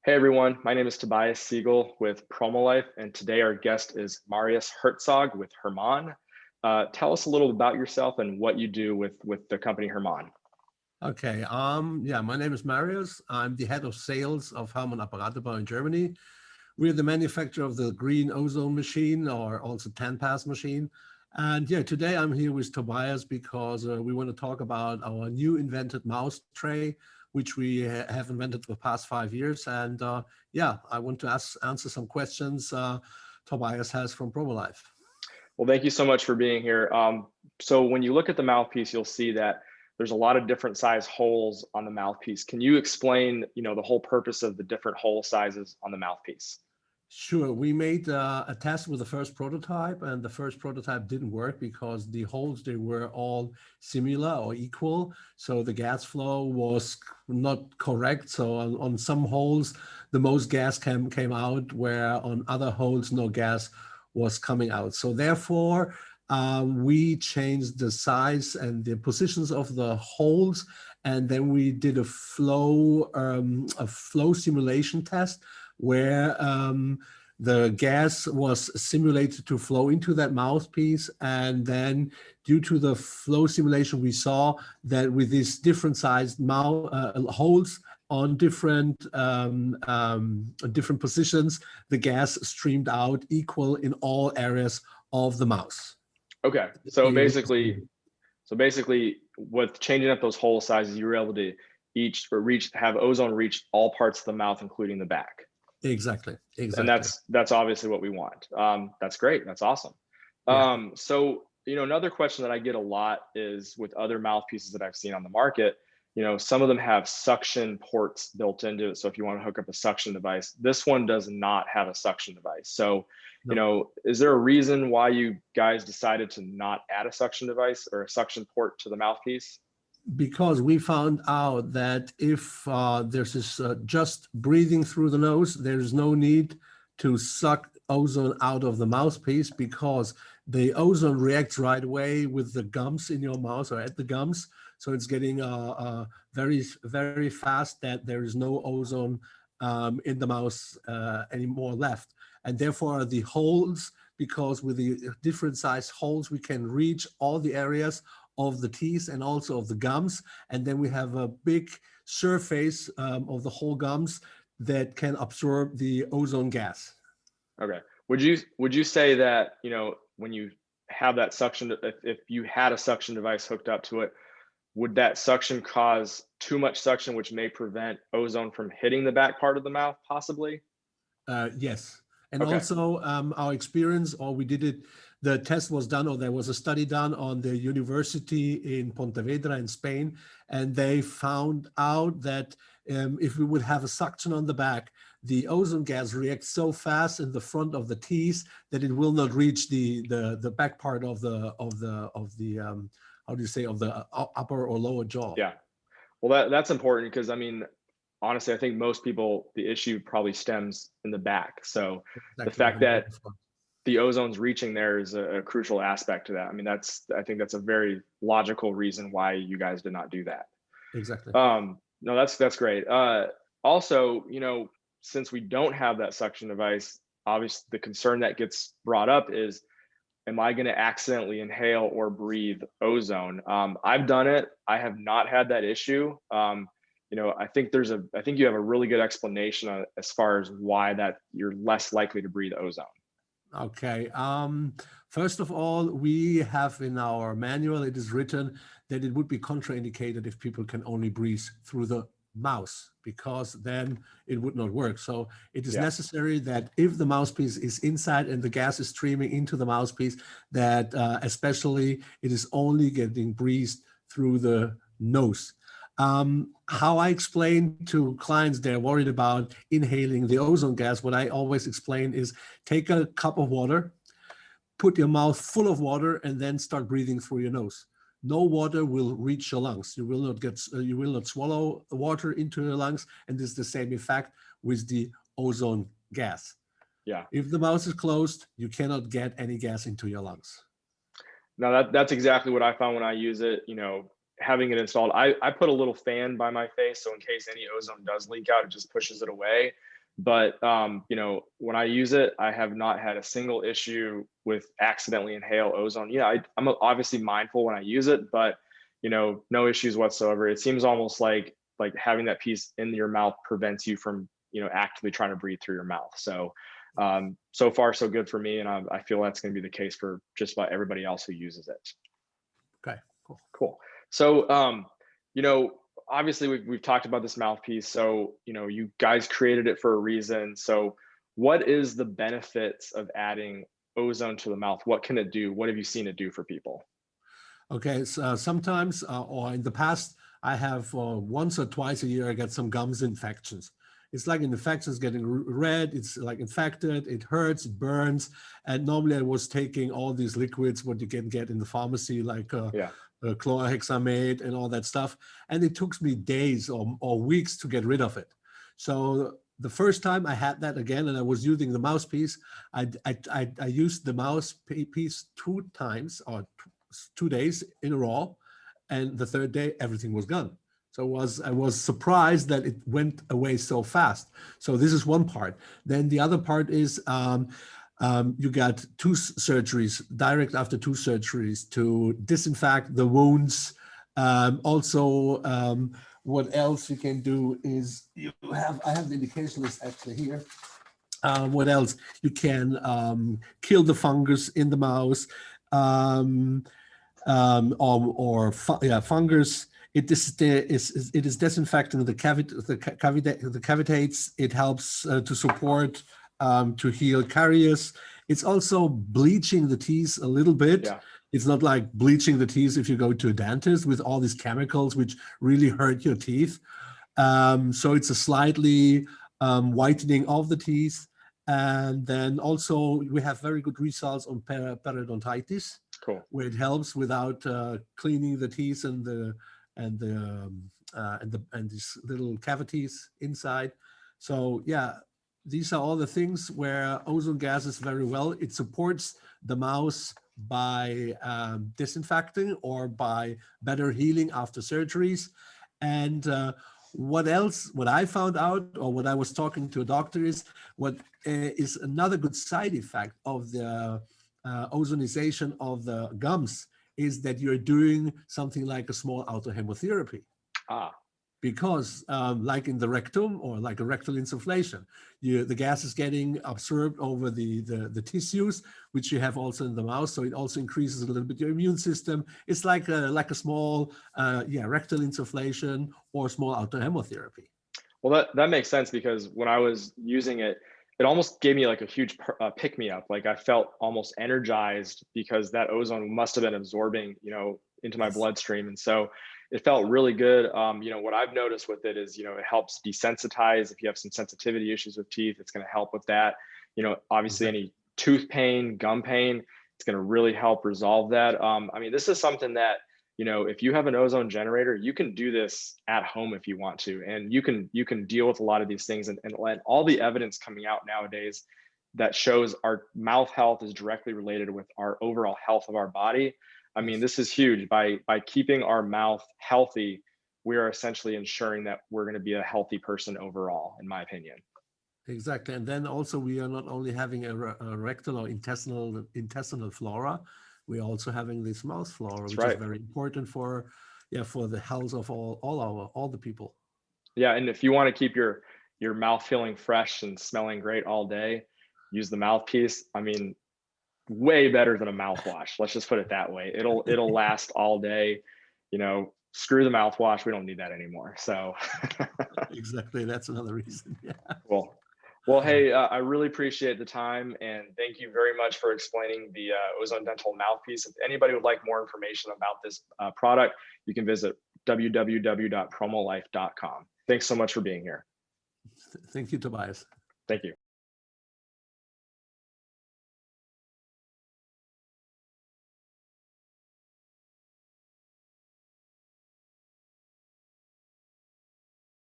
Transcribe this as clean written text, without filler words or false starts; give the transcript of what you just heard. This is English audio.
Hey everyone, my name is Tobias Siegel with Promolife, and today our guest is Marius Herzog with Herman. Tell us a little about yourself and what you do with the company Herman. Okay, yeah, my name is Marius. I'm the head of sales of Hermann Apparatebau in Germany. We're the manufacturer of the green ozone machine, or also 10-pass machine. And yeah, today I'm here with Tobias because we want to talk about our new invented mouse tray, which we have invented for the past 5 years. And yeah, I want to answer some questions Tobias has from PromoLife. Well, thank you so much for being here. So when you look at the mouthpiece, you'll see that there's a lot of different size holes on the mouthpiece. Can you explain, the whole purpose of the different hole sizes on the mouthpiece? Sure. We made a test with the first prototype, and the first prototype didn't work because the holes, they were all similar or equal. So the gas flow was not correct. So on some holes, the most gas came out, where on other holes, no gas was coming out. So therefore, we changed the size and the positions of the holes, and then we did a flow simulation test where the gas was simulated to flow into that mouthpiece. And then due to the flow simulation, we saw that with these different sized holes on different positions, the gas streamed out equal in all areas of the mouse. Okay, so basically, with changing up those hole sizes, you were able to have ozone reach all parts of the mouth, including the back. Exactly. And that's obviously what we want. That's great. That's awesome. Yeah. So, another question that I get a lot is with other mouthpieces that I've seen on the market, some of them have suction ports built into it. So if you want to hook up a suction device, this one does not have a suction device. So, is there a reason why you guys decided to not add a suction device or a suction port to the mouthpiece? Because we found out that if there's this just breathing through the nose, there's no need to suck ozone out of the mouthpiece, because the ozone reacts right away with the gums in your mouth or at the gums. So it's getting very, very fast that there is no ozone in the mouth anymore left. And therefore the holes, because with the different size holes, we can reach all the areas of the teeth and also of the gums. And then we have a big surface of the whole gums that can absorb the ozone gas. Okay. Would you say that, when you have that suction, if you had a suction device hooked up to it, would that suction cause too much suction, which may prevent ozone from hitting the back part of the mouth, possibly? Yes. And Okay. also our experience, or we did it, the test was done, or there was a study done on the university in Pontevedra in Spain, and they found out that if we would have a suction on the back, the ozone gas reacts so fast in the front of the teeth that it will not reach the back part of the how do you say, of the upper or lower jaw. Yeah. Well, that's important because honestly, I think most people, the issue probably stems in the back. So Exactly. the fact that the ozone's reaching there is a crucial aspect to that. I think that's a very logical reason why you guys did not do that. Exactly. No, that's great. Also, since we don't have that suction device, obviously the concern that gets brought up is, am I going to accidentally inhale or breathe ozone? I've done it. I have not had that issue. I think you have a really good explanation as far as why that you're less likely to breathe ozone. Okay. First of all, we have in our manual, it is written that it would be contraindicated if people can only breathe through the mouth, because then it would not work. So it is necessary that if the mouthpiece is inside and the gas is streaming into the mouthpiece, that especially it is only getting breathed through the nose. How I explain to clients they're worried about inhaling the ozone gas, what I always explain is take a cup of water, put your mouth full of water, and then start breathing through your nose. No water will reach your lungs. You will not swallow water into your lungs, and this is the same effect with the ozone gas. Yeah. If the mouth is closed, you cannot get any gas into your lungs. Now that's exactly what I found when I use it. having it installed, I put a little fan by my face, so in case any ozone does leak out, it just pushes it away. But you know, when I use it, I have not had a single issue with accidentally inhale ozone. Yeah, I'm obviously mindful when I use it, but you know, no issues whatsoever. It seems almost like having that piece in your mouth prevents you from, you know, actively trying to breathe through your mouth. So so far so good for me, and I feel that's going to be the case for just about everybody else who uses it. Okay, cool. Cool. So you know, obviously we've talked about this mouthpiece. So, you know, you guys created it for a reason. So what is the benefits of adding ozone to the mouth? What can it do? What have you seen it do for people? Okay, so sometimes or in the past, I have once or twice a year, I get some gums infections. It's like an infection is getting red, it's like infected, it hurts, it burns. And normally I was taking all these liquids, what you can get in the pharmacy, like Yeah. chlorhexamate and all that stuff. And it took me days or weeks to get rid of it. So the first time I had that again, and I was using the mouthpiece, I used the mouthpiece 2 times or 2 days in a row, and the third day everything was gone. So I was surprised that it went away so fast. So this is one part. Then the other part is you got 2 surgeries, direct after 2 surgeries to disinfect the wounds. Also, what else you can do is I have the indication list actually here. What else? You can kill the fungus in the mouth. Fungus. It is disinfecting the cavities. It helps to support to heal caries. It's also bleaching the teeth a little bit. Yeah. It's not like bleaching the teeth if you go to a dentist with all these chemicals which really hurt your teeth. So it's a slightly whitening of the teeth. And then also we have very good results on periodontitis. Cool. Where it helps without cleaning the teeth and these little cavities inside. So yeah, these are all the things where ozone gas is very well. It supports the mouth by disinfecting or by better healing after surgeries. And what else, what I found out, or what I was talking to a doctor is, what is another good side effect of the ozonization of the gums is that you're doing something like a small autohemotherapy. Because like in the rectum or like a rectal insufflation, the gas is getting absorbed over the tissues, which you have also in the mouth. So it also increases a little bit your immune system. It's like a small rectal insufflation or small autohemotherapy. Well, that makes sense, because when I was using it, it almost gave me like a huge pick me up. Like I felt almost energized because that ozone must have been absorbing, you know, into my bloodstream. And so it felt really good. You know, what I've noticed with it is, you know, it helps desensitize. If you have some sensitivity issues with teeth, it's going to help with that. You know, obviously any tooth pain, gum pain, it's going to really help resolve that. I mean, this is something that, you know, if you have an ozone generator, you can do this at home if you want to, and you can deal with a lot of these things, and all the evidence coming out nowadays that shows our mouth health is directly related with our overall health of our body. I mean, this is huge. By keeping our mouth healthy, we are essentially ensuring that we're going to be a healthy person overall, in my opinion. Exactly. And then also we are not only having a rectal or intestinal flora, we're also having this mouth flora, which is very important for the health of all the people. Yeah, and if you want to keep your mouth feeling fresh and smelling great all day, use the mouthpiece. I mean, way better than a mouthwash. Let's just put it that way. It'll last all day. You know, screw the mouthwash. We don't need that anymore. So exactly, that's another reason. Yeah. Cool. Well, hey, I really appreciate the time, and thank you very much for explaining the Ozone Dental Mouthpiece. If anybody would like more information about this product, you can visit www.promolife.com. Thanks so much for being here. Thank you, Tobias. Thank you.